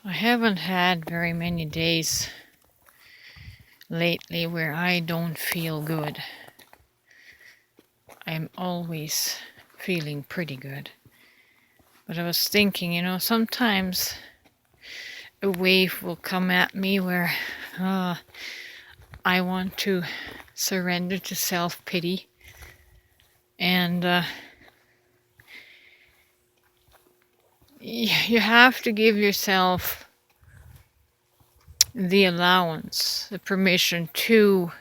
I haven't had very many days lately where I don't feel good. I'm always feeling pretty good. But I was thinking, sometimes a wave will come at me where I want to surrender to self-pity. And you have to give yourself the allowance, the permission to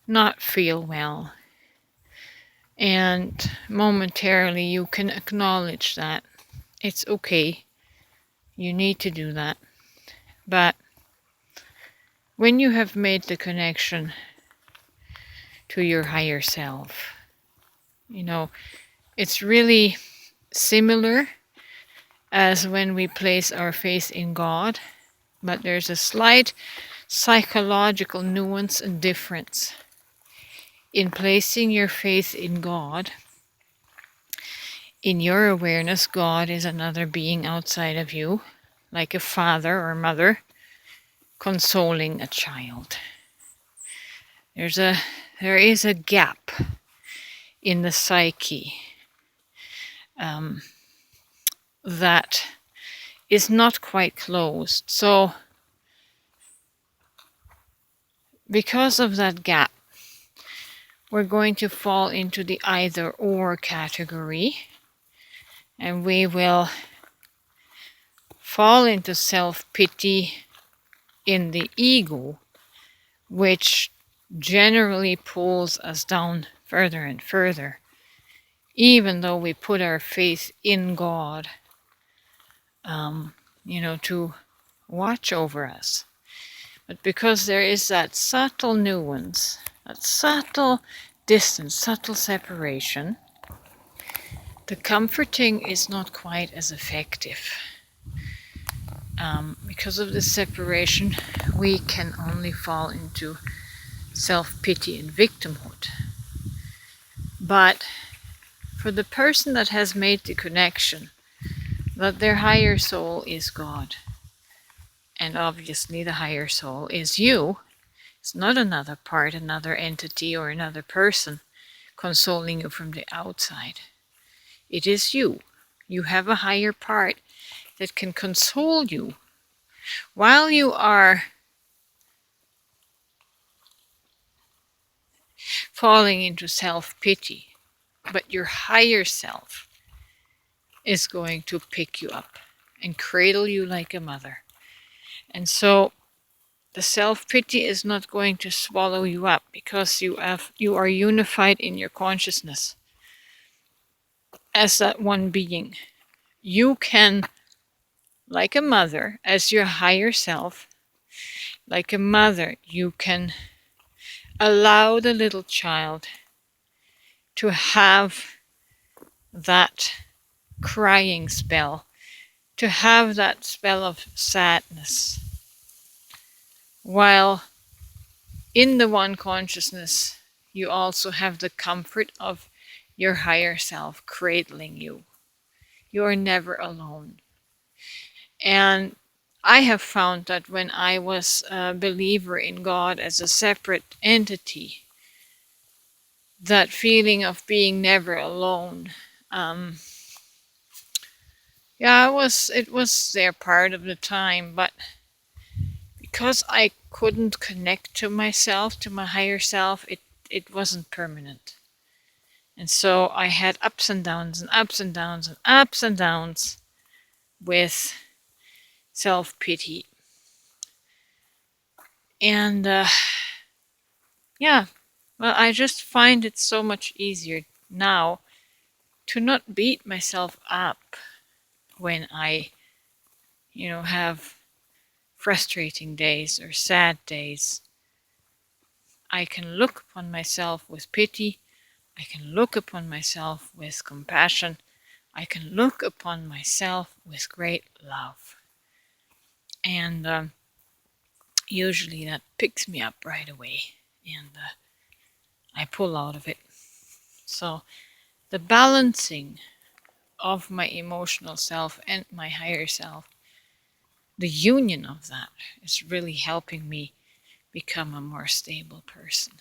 not feel well. And momentarily you can acknowledge that it's okay. You need to do that. But when you have made the connection to your higher self, it's really similar as when we place our faith in God, but there's a slight psychological nuance and difference. In placing your faith in God, in your awareness, God is another being outside of you, like a father or mother consoling a child. There is a gap in the psyche that is not quite closed. So because of that gap, we're going to fall into the either or category, and we will fall into self-pity in the ego, which generally pulls us down further and further, even though we put our faith in God, to watch over us. But because there is that subtle nuance, that subtle distance, subtle separation, the comforting is not quite as effective. Because of the separation, we can only fall into self-pity and victimhood. But for the person that has made the connection that their higher soul is God, and obviously the higher soul is you, it's not another part, another entity, or another person consoling you from the outside. It is you. You have a higher part that can console you while you are falling into self-pity. But your higher self is going to pick you up and cradle you like a mother. And so the self-pity is not going to swallow you up because you are unified in your consciousness as that one being. You can, like a mother, as your higher self, like a mother, you can allow the little child to have that crying spell, to have that spell of sadness, while in the one consciousness you also have the comfort of your higher self cradling you. You are never alone. And I have found that when I was a believer in God as a separate entity, that feeling of being never alone, it was there part of the time, but because I couldn't connect to myself, to my higher self, it wasn't permanent. And so I had ups and downs and ups and downs and ups and downs with self-pity. And I just find it so much easier now to not beat myself up when I, have frustrating days or sad days. I can look upon myself with pity. I can look upon myself with compassion. I can look upon myself with great love. And usually that picks me up right away, and I pull out of it. So the balancing of my emotional self and my higher self the union of that is really helping me become a more stable person.